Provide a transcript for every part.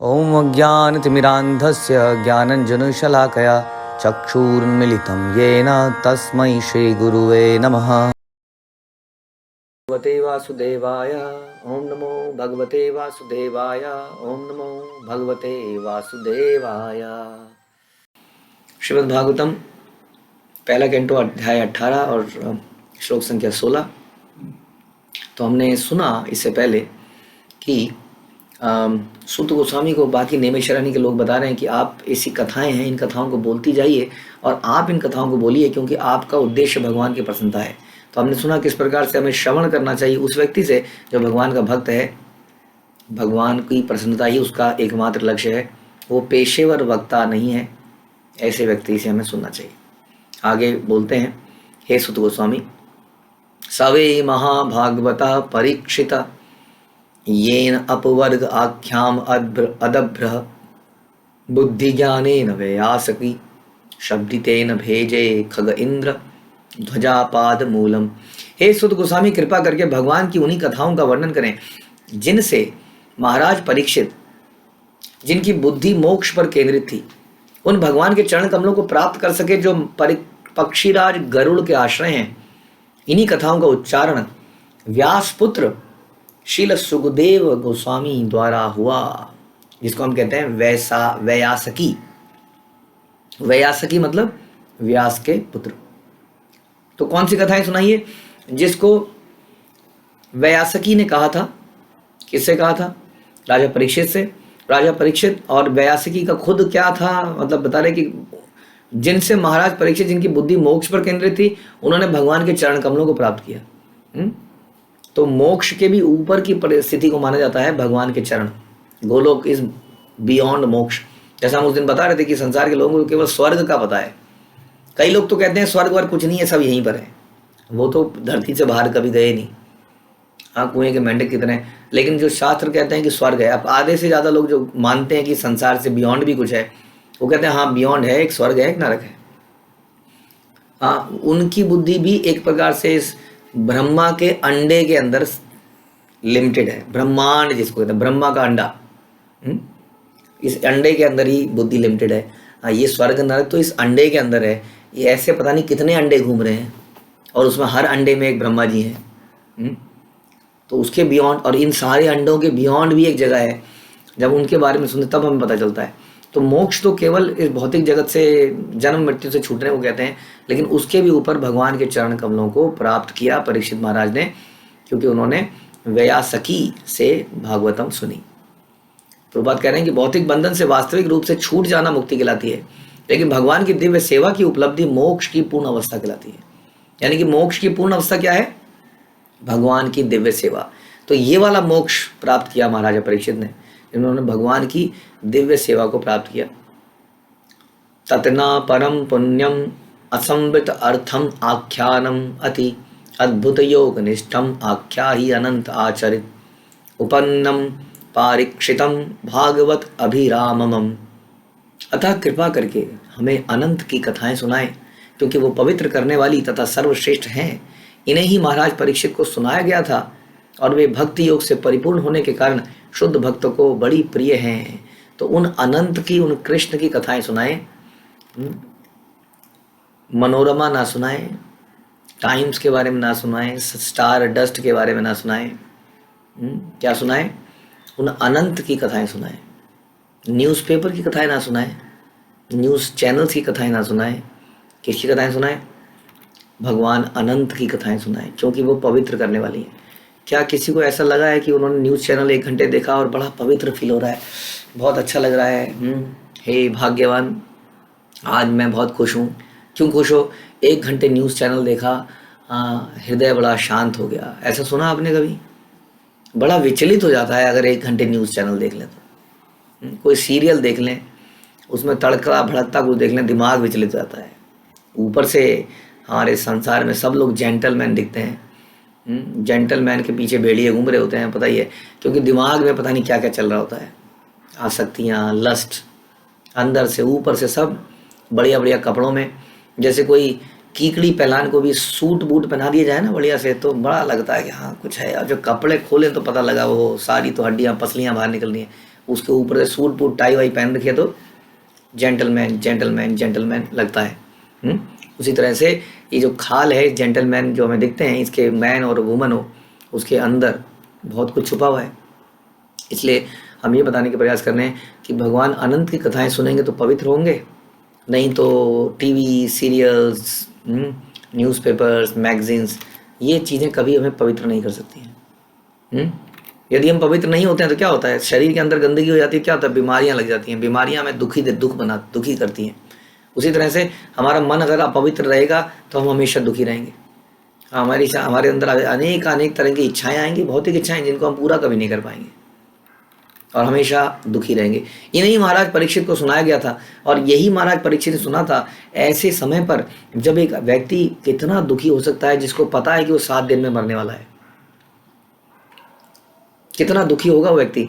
ॐ अज्ञानतिमिरान्धस्य ज्ञानञ्जनशलाकया चक्षुरुन्मिलितं येन तस्मै श्रीगुरुवे नमः। भगवते वासुदेवाय ओम नमो भगवते वासुदेवाय ओम नमो भगवते वासुदेवाय। श्रीमद् भागवतम पहला कैंटो अध्याय 18 और श्लोक संख्या 16। तो हमने सुना इससे पहले कि सूत गोस्वामी को बाकी नेमिशरणी के लोग बता रहे हैं कि आप ऐसी कथाएं हैं, इन कथाओं को बोलती जाइए और आप इन कथाओं को बोलिए क्योंकि आपका उद्देश्य भगवान की प्रसन्नता है। तो हमने सुना किस प्रकार से हमें श्रवण करना चाहिए उस व्यक्ति से जो भगवान का भक्त है, भगवान की प्रसन्नता ही उसका एकमात्र लक्ष्य है, वो पेशेवर वक्ता नहीं है, ऐसे व्यक्ति से हमें सुनना चाहिए। आगे बोलते हैं, हे सूत गोस्वामी, सवे महाभागवता परीक्षिता येन अपवर्ग आख्याम अदभ्र बुद्धि ज्ञानेन वैयासकी शब्दितेन भेजे खग इंद्र ध्वजापाद मूलम। हे सूत गोस्वामी, कृपा करके भगवान की उन्हीं कथाओं का वर्णन करें जिनसे महाराज परीक्षित, जिनकी बुद्धि मोक्ष पर केंद्रित थी, उन भगवान के चरण कमलों को प्राप्त कर सके जो पक्षीराज गरुड़ के आश्रय हैं। इन्हीं कथाओं का उच्चारण व्यास पुत्र शील सुखदेव गोस्वामी द्वारा हुआ, जिसको हम कहते हैं वैयासकी। वैयासकी मतलब व्यास के पुत्र। तो कौन सी कथाएं सुनाइए? जिसको वैयासकी ने कहा था। किससे कहा था? राजा परीक्षित से। राजा परीक्षित और वैयासकी का खुद क्या था, मतलब बता रहे कि जिनसे महाराज परीक्षित, जिनकी बुद्धि मोक्ष पर केंद्रित थी, उन्होंने भगवान के चरण कमलों को प्राप्त किया। तो मोक्ष के भी ऊपर की परिस्थिति को माना जाता है भगवान के चरण। गोलोक इज बियॉन्ड मोक्ष। जैसा हम उस दिन बता रहे थे कि संसार के लोगों को केवल स्वर्ग का पता है। कई लोग तो कहते हैं स्वर्ग वर कुछ नहीं है, सब यहीं पर है, वो तो धरती से बाहर कभी गए नहीं। हाँ, कुएं के मेंढक की तरह। लेकिन जो शास्त्र कहते हैं कि स्वर्ग है, अब आधे से ज़्यादा लोग जो मानते हैं कि संसार से बियॉन्ड भी कुछ है, वो कहते हैं हाँ बियॉन्ड है, एक स्वर्ग है, एक नरक है। हाँ, उनकी बुद्धि भी एक प्रकार से इस ब्रह्मा के अंडे के अंदर लिमिटेड है। ब्रह्मांड जिसको कहते हैं, ब्रह्मा का अंडा, इस अंडे के अंदर ही बुद्धि लिमिटेड है। हाँ, ये स्वर्ग नरक तो इस अंडे के अंदर है। ये ऐसे पता नहीं कितने अंडे घूम रहे हैं और उसमें हर अंडे में एक ब्रह्मा जी हैं। तो उसके बियॉन्ड, और इन सारे अंडों के बियॉन्ड भी एक जगह है। जब उनके बारे में सुनते तब हमें पता चलता है। तो मोक्ष तो केवल इस भौतिक जगत से, जन्म मृत्यु से छूटने को कहते हैं, लेकिन उसके भी ऊपर भगवान के चरण कमलों को प्राप्त किया परीक्षित महाराज ने, क्योंकि उन्होंने वैयासकी से भागवतम सुनी। प्रभुपाद कह रहे हैं कि भौतिक बंधन से वास्तविक रूप से छूट जाना मुक्ति कहलाती है, लेकिन भगवान की दिव्य सेवा की उपलब्धि मोक्ष की पूर्ण अवस्था कहलाती है। यानी कि मोक्ष की पूर्ण अवस्था क्या है? भगवान की दिव्य सेवा। तो ये वाला मोक्ष प्राप्त किया महाराजा परीक्षित ने, जिन्होंने भगवान की दिव्य सेवा को प्राप्त किया। ततना परम पुण्यम असंवित अर्थम आख्यानम अति अद्भुत योग निष्ठम आख्या ही अनंत आचरित उपन्नम पारीक्षितम भागवत अभिरामम। अतः कृपा करके हमें अनंत की कथाएं सुनाएं, क्योंकि वो पवित्र करने वाली तथा सर्वश्रेष्ठ हैं। इन्हें ही महाराज परीक्षित को सुनाया गया था और वे भक्ति योग से परिपूर्ण होने के कारण शुद्ध भक्तों को बड़ी प्रिय हैं। तो उन अनंत की, उन कृष्ण की कथाएं सुनाएं। मनोरमा ना सुनाएं, टाइम्स के बारे में ना सुनाएं, स्टार डस्ट के बारे में ना सुनाएं। क्या सुनाएं? उन अनंत की कथाएं सुनाएं। न्यूज़पेपर की कथाएं ना सुनाएं, न्यूज़ चैनल्स की कथाएं ना सुनाएं। किसकी कथाएं सुनाएं? भगवान अनंत की कथाएं सुनाएं, क्योंकि वो पवित्र करने वाली हैं। क्या किसी को ऐसा लगा है कि उन्होंने न्यूज़ चैनल 1 घंटे देखा और बड़ा पवित्र फील हो रहा है, बहुत अच्छा लग रहा है? हे भाग्यवान, आज मैं बहुत खुश हूँ। क्यों खुश हो? 1 घंटे न्यूज़ चैनल देखा, हृदय बड़ा शांत हो गया। ऐसा सुना आपने कभी? बड़ा विचलित हो जाता है अगर 1 घंटे न्यूज़ चैनल देख लें तो। कोई सीरियल देख लें, उसमें तड़का भड़कता कुछ देख लें, दिमाग विचलित हो जाता है। ऊपर से हमारे संसार में सब लोग जेंटलमैन दिखते हैं। जेंटलमैन के पीछे भेड़िए घूम रहे होते हैं, पता ही है, क्योंकि दिमाग में पता नहीं क्या क्या चल रहा होता है। आसक्तियाँ, लस्ट, अंदर से ऊपर से सब बढ़िया बढ़िया कपड़ों में। जैसे कोई कीकड़ी पहलान को भी सूट बूट पहना दिया जाए ना बढ़िया से, तो बड़ा लगता है कि हाँ कुछ है। और जो कपड़े खोले तो पता लगा वो सारी तो हड्डियाँ पसलियाँ बाहर निकल रही हैं। उसके ऊपर से सूट बूट टाई वाई पहन रखी है तो जेंटलमैन जेंटलमैन जेंटलमैन लगता है। उसी तरह से ये जो खाल है जेंटलमैन जो हमें दिखते हैं, इसके मैन और वुमन हो, उसके अंदर बहुत कुछ छुपा हुआ है। इसलिए हम ये बताने के प्रयास कर रहे हैं कि भगवान अनंत की कथाएं सुनेंगे तो पवित्र होंगे, नहीं तो टीवी सीरियल्स, न्यूज़पेपर्स, मैगजीन्स, ये चीज़ें कभी हमें पवित्र नहीं कर सकती हैं। यदि हम पवित्र नहीं होते हैं तो क्या होता है, शरीर के अंदर गंदगी हो जाती है, क्या होता है, बीमारियां लग जाती हैं, बीमारियां हमें दुखी करती हैं। उसी तरह से हमारा मन अगर अपवित्र रहेगा तो हम हमेशा दुखी रहेंगे। हमारे अंदर अनेक अनेक तरह की इच्छाएं आएंगी, भौतिक इच्छाएं, जिनको हम पूरा कभी नहीं कर पाएंगे और हमेशा दुखी रहेंगे। ये नहीं महाराज परीक्षित को सुनाया गया था, और यही महाराज परीक्षित ने सुना था ऐसे समय पर जब एक व्यक्ति कितना दुखी हो सकता है जिसको पता है कि वो 7 दिन में मरने वाला है। कितना दुखी होगा वो व्यक्ति।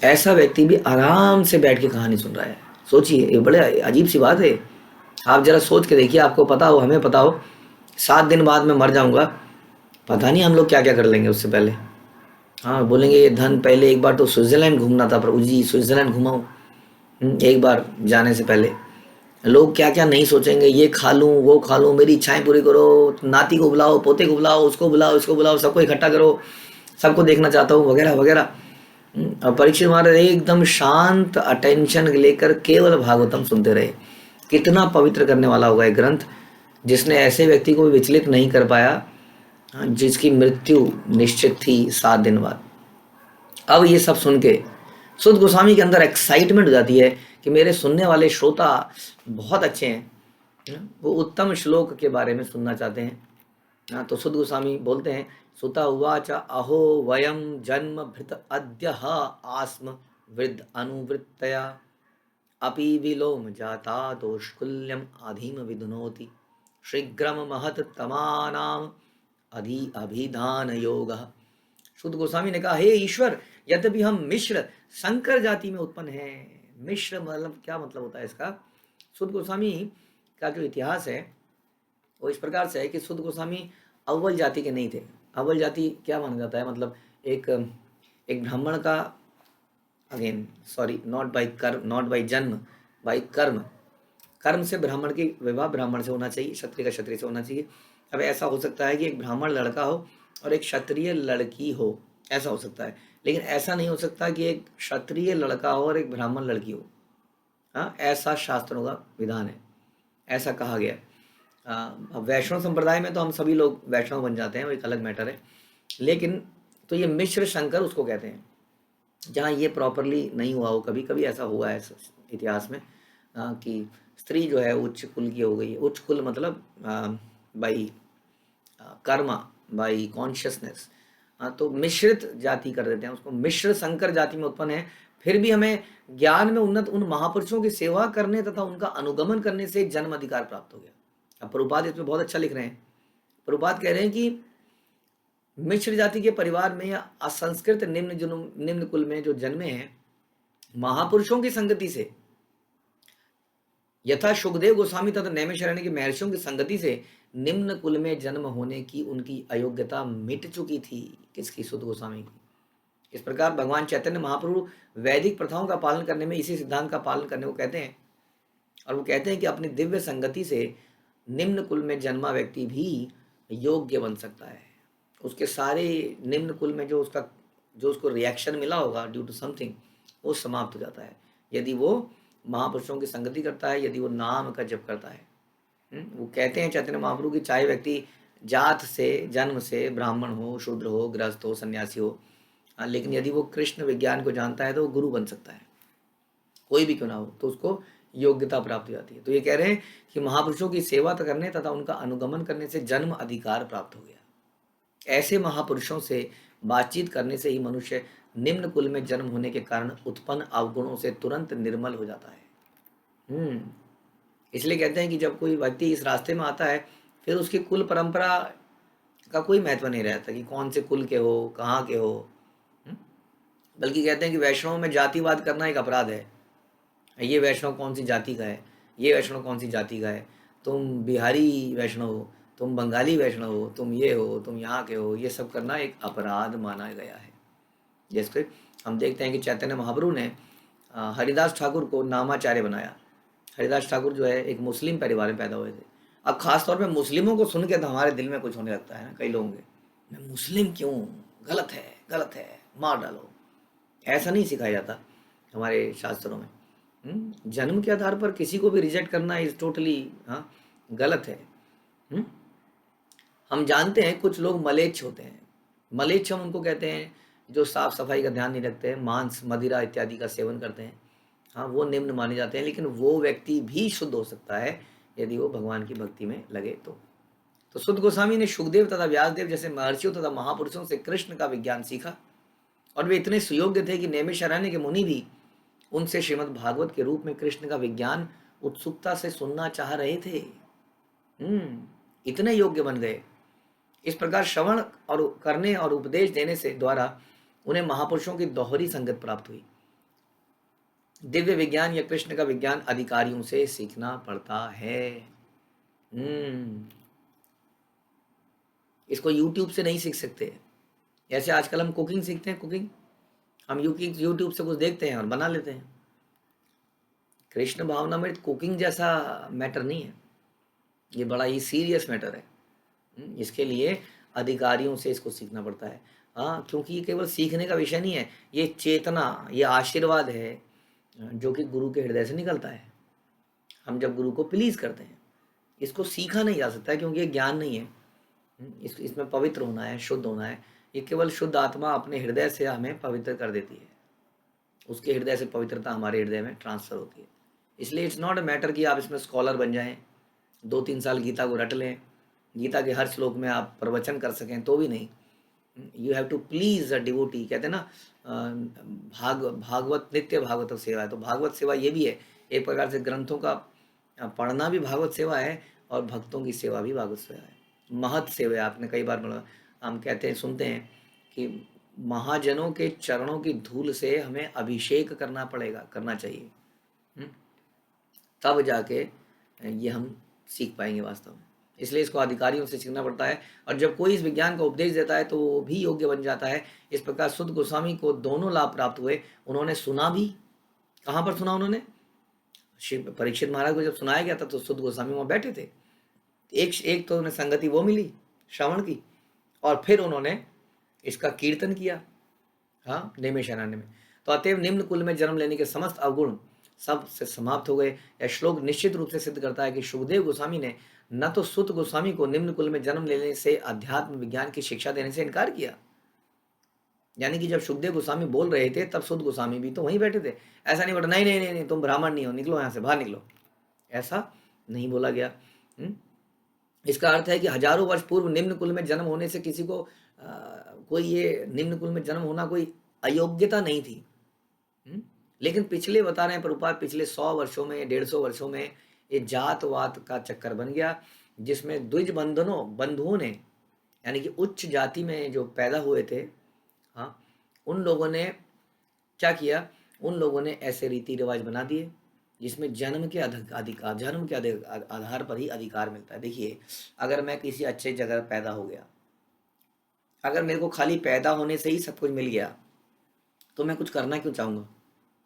ऐसा व्यक्ति भी आराम से बैठ के कहानी सुन रहा है। सोचिए, ये बड़े अजीब सी बात है। आप जरा सोच के देखिए, आपको पता हो, हमें पता हो 7 दिन बाद मैं मर जाऊंगा, पता नहीं हम लोग क्या क्या कर लेंगे उससे पहले। हाँ, बोलेंगे ये धन, पहले एक बार तो स्विट्जरलैंड घूमना था प्रभु जी, स्विट्जरलैंड घुमाओ एक बार जाने से पहले। लोग क्या क्या नहीं सोचेंगे, ये खा लूँ वो खा लूँ, मेरी इच्छाएं पूरी करो, नाती को बुलाओ, पोते को बुलाओ, उसको बुलाओ, इसको बुलाओ, सबको इकट्ठा करो, सबको देखना चाहता हूँ, वगैरह वगैरह। और परीक्षित महाराज एकदम शांत अटेंशन लेकर केवल भागवतम सुनते रहे। कितना पवित्र करने वाला होगा एक ग्रंथ, जिसने ऐसे व्यक्ति को भी विचलित नहीं कर पाया जिसकी मृत्यु निश्चित थी 7 दिन बाद। अब ये सब सुन के सुध गोस्वामी के अंदर एक्साइटमेंट हो जाती है कि मेरे सुनने वाले श्रोता बहुत अच्छे हैं, वो उत्तम श्लोक के बारे में सुनना चाहते हैं। तो सुध गोस्वामी बोलते हैं, सुता उवाच अहो वयम जन्म भृत अद्य आस्म वृद्ध अनुवृत्तया अपि विलोम जाता दोष्कुल्यम आधीम विधुनोति शीघ्रम महत तमानाम अभिधान योग। शुद्ध गोस्वामी ने कहा, हे ईश्वर, यद्यपि हम मिश्र संकर जाति में उत्पन्न हैं। मिश्र मतलब क्या मतलब होता है इसका? शुद्ध गोस्वामी का जो इतिहास है वो इस प्रकार से है कि शुद्ध गोस्वामी अव्वल जाति के नहीं थे। अव्वल जाति क्या माना जाता है, मतलब एक ब्राह्मण का, अगेन सॉरी, नॉट बाई जन्म, बाई कर्म से ब्राह्मण की विवाह ब्राह्मण से होना चाहिए, क्षत्रिय का क्षत्रिय से होना चाहिए। अब ऐसा हो सकता है कि एक ब्राह्मण लड़का हो और एक क्षत्रिय लड़की हो, ऐसा हो सकता है, लेकिन ऐसा नहीं हो सकता कि एक क्षत्रिय लड़का हो और एक ब्राह्मण लड़की हो। हाँ, ऐसा शास्त्रों का विधान है, ऐसा कहा गया। वैष्णव संप्रदाय में तो हम सभी लोग वैष्णव बन जाते हैं, वो एक अलग मैटर है, लेकिन तो ये मिश्र शंकर उसको कहते हैं, जहाँ ये प्रॉपरली नहीं हुआ हो। कभी कभी ऐसा हुआ है इतिहास में कि स्त्री जो है उच्च कुल की हो गई है। उच्च कुल मतलब बाई कर्मा, बाई कॉन्शियसनेस, तो मिश्रित जाति कर देते हैं उसको, मिश्र संकर जाति में उत्पन्न है। फिर भी हमें ज्ञान में उन्नत उन महापुरुषों की सेवा करने तथा उनका अनुगमन करने से जन्म अधिकार प्राप्त हो गया। अब प्रभुपाद इसमें बहुत अच्छा लिख रहे हैं। प्रभुपाद कह रहे हैं कि मिश्र जाति के परिवार में या असंस्कृत निम्न कुल में जो जन्मे हैं, महापुरुषों की संगति से, यथा सुखदेव गोस्वामी तथा नैमिषारण्य के महर्षियों की संगति से निम्न कुल में जन्म होने की उनकी अयोग्यता मिट चुकी थी। किसकी? शुद्ध गोस्वामी की। इस प्रकार भगवान चैतन्य महाप्रभु वैदिक प्रथाओं का पालन करने में इसी सिद्धांत का पालन करने को कहते हैं, और वो कहते हैं कि अपनी दिव्य संगति से निम्न कुल में जन्मा व्यक्ति भी योग्य बन सकता है। उसके सारे निम्न कुल में जो उसको रिएक्शन मिला होगा ड्यू टू समथिंग, वो समाप्त हो जाता है यदि वो महापुरुषों की संगति करता है, यदि वो नाम का जप करता है। वो कहते हैं चैतन्य महाप्रभु की, चाहे व्यक्ति जात से, जन्म से ब्राह्मण हो, शूद्र हो, गृहस्थ हो, सन्यासी हो, लेकिन यदि वो कृष्ण विज्ञान को जानता है तो वो गुरु बन सकता है, कोई भी क्यों ना हो, तो उसको योग्यता प्राप्त हो जाती है। तो ये कह रहे हैं कि महापुरुषों की सेवा करने तथा उनका अनुगमन करने से जन्म अधिकार प्राप्त हो गया। ऐसे महापुरुषों से बातचीत करने से ही मनुष्य निम्न कुल में जन्म होने के कारण उत्पन्न अवगुणों से तुरंत निर्मल हो जाता है। इसलिए कहते हैं कि जब कोई व्यक्ति इस रास्ते में आता है, फिर उसकी कुल परंपरा का कोई महत्व नहीं रहता कि कौन से कुल के हो, कहाँ के हो। बल्कि कहते हैं कि वैष्णव में जातिवाद करना एक अपराध है। ये वैष्णव कौन सी जाति का है, ये वैष्णव कौन सी जाति का है, तुम बिहारी वैष्णव हो, तुम बंगाली वैष्णव हो, तुम ये हो, तुम यहाँ के हो, ये सब करना एक अपराध माना गया है। जैसे हम देखते हैं कि चैतन्य महाप्रभु ने हरिदास ठाकुर को नामाचार्य बनाया। हरिदास ठाकुर जो है एक मुस्लिम परिवार में पैदा हुए थे। अब खास तौर पे मुस्लिमों को सुन के तो हमारे दिल में कुछ होने लगता है ना, कई लोगों के, मैं मुस्लिम क्यों, गलत है, गलत है, मार डालो। ऐसा नहीं सिखाया जाता हमारे शास्त्रों में। जन्म के आधार पर किसी को भी रिजेक्ट करना इज टोटली गलत है। हम जानते हैं कुछ लोग मलेच्छ होते हैं। मलेच्छ हम उनको कहते हैं जो साफ सफाई का ध्यान नहीं रखते हैं, मांस मदिरा इत्यादि का सेवन करते हैं। हाँ, वो निम्न माने जाते हैं, लेकिन वो व्यक्ति भी शुद्ध हो सकता है यदि वो भगवान की भक्ति में लगे तो सुद गोस्वामी ने सुखदेव तथा व्यासदेव जैसे महर्षियों तथा महापुरुषों से कृष्ण का विज्ञान सीखा, और वे इतने सुयोग्य थे कि नैमिषारण्य के मुनि भी उनसे श्रीमद् भागवत के रूप में कृष्ण का विज्ञान उत्सुकता से सुनना चाह रहे थे। इतने योग्य बन गए। इस प्रकार श्रवण और करने और उपदेश देने से द्वारा उन्हें महापुरुषों की दोहरी संगत प्राप्त हुई। दिव्य विज्ञान या कृष्ण का विज्ञान अधिकारियों से सीखना पड़ता है। इसको यूट्यूब से नहीं सीख सकते। जैसे आजकल हम कुकिंग सीखते हैं, कुकिंग हम यूट्यूब से कुछ देखते हैं और बना लेते हैं। कृष्ण भावना में कुकिंग जैसा मैटर नहीं है, ये बड़ा ही सीरियस मैटर है। इसके लिए अधिकारियों से इसको सीखना पड़ता है। हाँ, क्योंकि ये केवल सीखने का विषय नहीं है, ये चेतना, ये आशीर्वाद है जो कि गुरु के हृदय से निकलता है। हम जब गुरु को प्लीज करते हैं, इसको सीखा नहीं जा सकता है क्योंकि ये ज्ञान नहीं है। इसमें पवित्र होना है, शुद्ध होना है। ये केवल शुद्ध आत्मा अपने हृदय से हमें पवित्र कर देती है, उसके हृदय से पवित्रता हमारे हृदय में ट्रांसफर होती है। इसलिए इट्स नॉट अ मैटर कि आप इसमें स्कॉलर बन जाएं, 2-3 साल गीता को रट लें, गीता के हर श्लोक में आप प्रवचन कर सकें, तो भी नहीं। You have to please a devotee. कहते हैं ना, भागवत नित्य भागवत सेवा है, तो भागवत सेवा ये भी है एक प्रकार से। ग्रंथों का पढ़ना भी भागवत सेवा है और भक्तों की सेवा भी भागवत सेवा है। महत सेवा है। आपने कई बार हम कहते हैं, सुनते हैं कि महाजनों के चरणों की धूल से हमें अभिषेक करना पड़ेगा, करना चाहिए, तब जाके ये हम सीख पाएंगे वास्तव में। इसलिए इसको अधिकारियों से सीखना पड़ता है, और जब कोई इस विज्ञान का उपदेश देता है तो वो भी योग्य बन जाता है। इस प्रकार सुद गोस्वामी को दोनों लाभ प्राप्त हुए। उन्होंने सुना भी, कहाँ पर सुना उन्होंने? शिव परीक्षित महाराज को जब सुनाया गया था तो सुद गोस्वामी वहाँ बैठे थे। एक तो उन्हें संगति वो मिली श्रवण की, और फिर उन्होंने इसका कीर्तन किया, हाँ, नैमिषारण्य में। तो अतएव निम्न कुल में जन्म लेने के समस्त अवगुण सब से समाप्त हो गए। यह श्लोक निश्चित रूप से सिद्ध करता है कि सुखदेव गोस्वामी ने न तो सुत गोस्वामी को निम्न कुल में जन्म लेने से अध्यात्म विज्ञान की शिक्षा देने से इनकार किया, यानी कि जब सुखदेव गोस्वामी बोल रहे थे तब सुत गोस्वामी भी तो वहीं बैठे थे। ऐसा नहीं बोला नहीं नहीं नहीं, नहीं तुम ब्राह्मण नहीं हो, निकलो यहाँ से, बाहर निकलो, ऐसा नहीं बोला गया। इसका अर्थ है कि हजारों वर्ष पूर्व निम्न कुल में जन्म होने से किसी को कोई ये निम्न कुल में जन्म होना कोई अयोग्यता नहीं थी। लेकिन पिछले बता रहे हैं प्रभुपाद, पिछले 100 वर्षों में, 150 वर्षों में ये जातवात का चक्कर बन गया, जिसमें द्विज बंधुओं ने, यानी कि उच्च जाति में जो पैदा हुए थे, हाँ, उन लोगों ने क्या किया? उन लोगों ने ऐसे रीति रिवाज बना दिए जिसमें जन्म के आधार पर ही अधिकार मिलता है। देखिए, अगर मैं किसी अच्छे जगह पैदा हो गया, अगर मेरे को खाली पैदा होने से ही सब कुछ मिल गया, तो मैं कुछ करना क्यों चाहूँगा?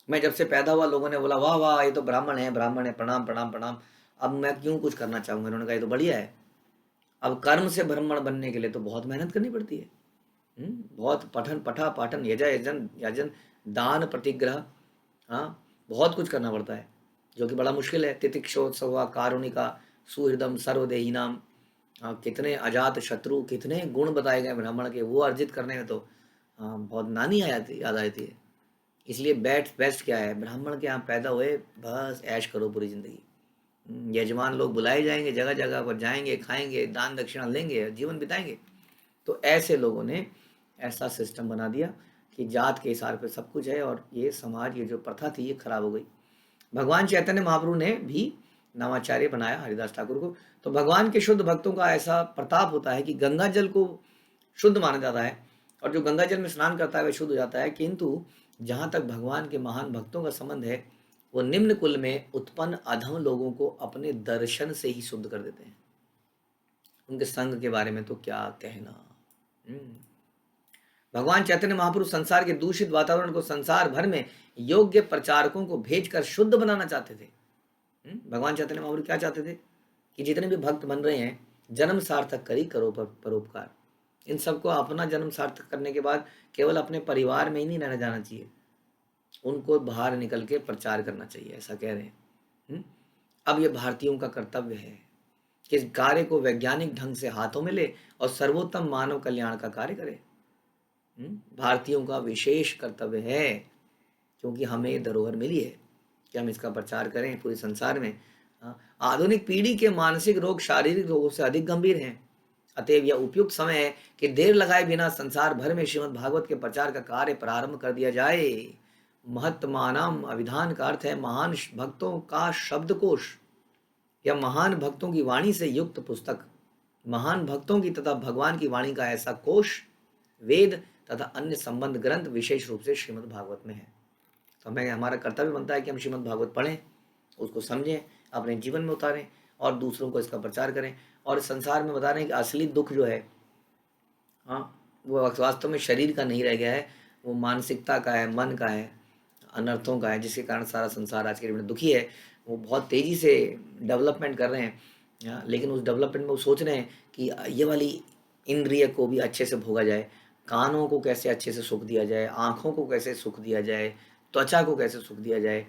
मैं जब से पैदा हुआ लोगों ने बोला वाह वाह ये तो ब्राह्मण है, प्रणाम प्रणाम प्रणाम, अब मैं क्यों कुछ करना चाहूँगा? इन्होंने कहा ये तो बढ़िया है। अब कर्म से ब्राह्मण बनने के लिए तो बहुत मेहनत करनी पड़ती है, बहुत पाठन यजन दान प्रतिग्रह, हाँ, बहुत कुछ करना पड़ता है, जो कि बड़ा मुश्किल है। तितिक्षोत्सव कारुणिका सुहृदम सर्वदेही नाम, कितने अजात शत्रु, कितने गुण बताए गए ब्राह्मण के, वो अर्जित करने में तो बहुत नानी याद आती है। इसलिए बेस्ट क्या है? ब्राह्मण के यहाँ पैदा हुए, बस ऐश करो पूरी जिंदगी। यजमान लोग बुलाए जाएंगे, जगह जगह पर जाएंगे, खाएंगे, दान दक्षिणा लेंगे, जीवन बिताएंगे। तो ऐसे लोगों ने ऐसा सिस्टम बना दिया कि जात के हिसाब पे सब कुछ है, और ये समाज, ये जो प्रथा थी, ये खराब हो गई। भगवान चैतन्य महाप्रभु ने भी नामाचार्य बनाया हरिदास ठाकुर को। तो भगवान के शुद्ध भक्तों का ऐसा प्रताप होता है कि गंगा जल को शुद्ध माना जाता है, और जो गंगा जल में स्नान करता है वह शुद्ध हो जाता है। किंतु जहाँ तक भगवान के महान भक्तों का संबंध है, वो निम्न कुल में उत्पन्न अधम लोगों को अपने दर्शन से ही शुद्ध कर देते हैं। उनके संग के बारे में तो क्या कहना। भगवान चैतन्य महापुरुष संसार के दूषित वातावरण को संसार भर में योग्य प्रचारकों को भेजकर शुद्ध बनाना चाहते थे। भगवान चैतन्य महापुरुष क्या चाहते थे कि जितने भी भक्त बन रहे हैं, जन्म सार्थक करी करो परोपकार। इन सबको अपना जन्म सार्थक करने के बाद केवल अपने परिवार में ही नहीं रहना जाना चाहिए, उनको बाहर निकल के प्रचार करना चाहिए, ऐसा कह रहे हैं। अब ये भारतीयों का कर्तव्य है कि इस कार्य को वैज्ञानिक ढंग से हाथों में ले और सर्वोत्तम मानव कल्याण का कार्य करे। भारतीयों का विशेष कर्तव्य है, क्योंकि हमें धरोहर मिली है कि हम इसका प्रचार करें पूरे संसार में। आधुनिक पीढ़ी के मानसिक रोग शारीरिक रोगों से अधिक गंभीर हैं, अतएव यह उपयुक्त समय है कि देर लगाए बिना संसार भर में श्रीमद् भागवत के प्रचार का कार्य प्रारंभ कर दिया जाए। महत्मानाम अभिधान का अर्थ है महान भक्तों का शब्दकोश या महान भक्तों की वाणी से युक्त पुस्तक। महान भक्तों की तथा भगवान की वाणी का ऐसा कोश वेद तथा अन्य संबंध ग्रंथ विशेष रूप से श्रीमद् भागवत में है। तो हमें हमारा कर्तव्य बनता है कि हम श्रीमद् भागवत पढ़ें, उसको समझें, अपने जीवन में उतारें और दूसरों को इसका प्रचार करें। और संसार में बता रहे हैं कि असली दुख जो है, वो वास्तव में शरीर का नहीं रह गया है, वो मानसिकता का है, मन का है, अनर्थों का है, जिसके कारण सारा संसार आज के दिन में दुखी है। वो बहुत तेज़ी से डेवलपमेंट कर रहे हैं, लेकिन उस डेवलपमेंट में वो सोच रहे हैं कि ये वाली इंद्रिय को भी अच्छे से भोगा जाए, कानों को कैसे अच्छे से सुख दिया जाए, आँखों को कैसे सुख दिया जाए, त्वचा को कैसे सुख दिया जाए।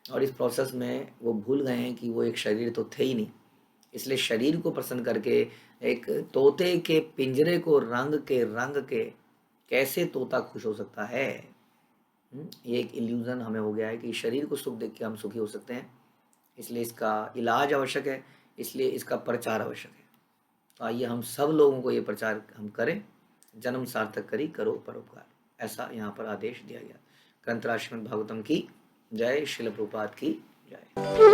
और इस प्रोसेस में वो भूल गए हैं कि वो एक शरीर तो थे ही नहीं। इसलिए शरीर को प्रसन्न करके एक तोते के पिंजरे को रंग के कैसे तोता खुश हो सकता है। ये एक इल्यूजन हमें हो गया है कि शरीर को सुख देख के हम सुखी हो सकते हैं। इसलिए इसका इलाज आवश्यक है, इसलिए इसका प्रचार आवश्यक है। तो आइए हम सब लोगों को ये प्रचार हम करें, जन्म सार्थक करी करो परोपकार, ऐसा यहाँ पर आदेश दिया गया। ग्रंथराज श्रीमद् भागवतम की जय, श्रील प्रभुपाद की जय।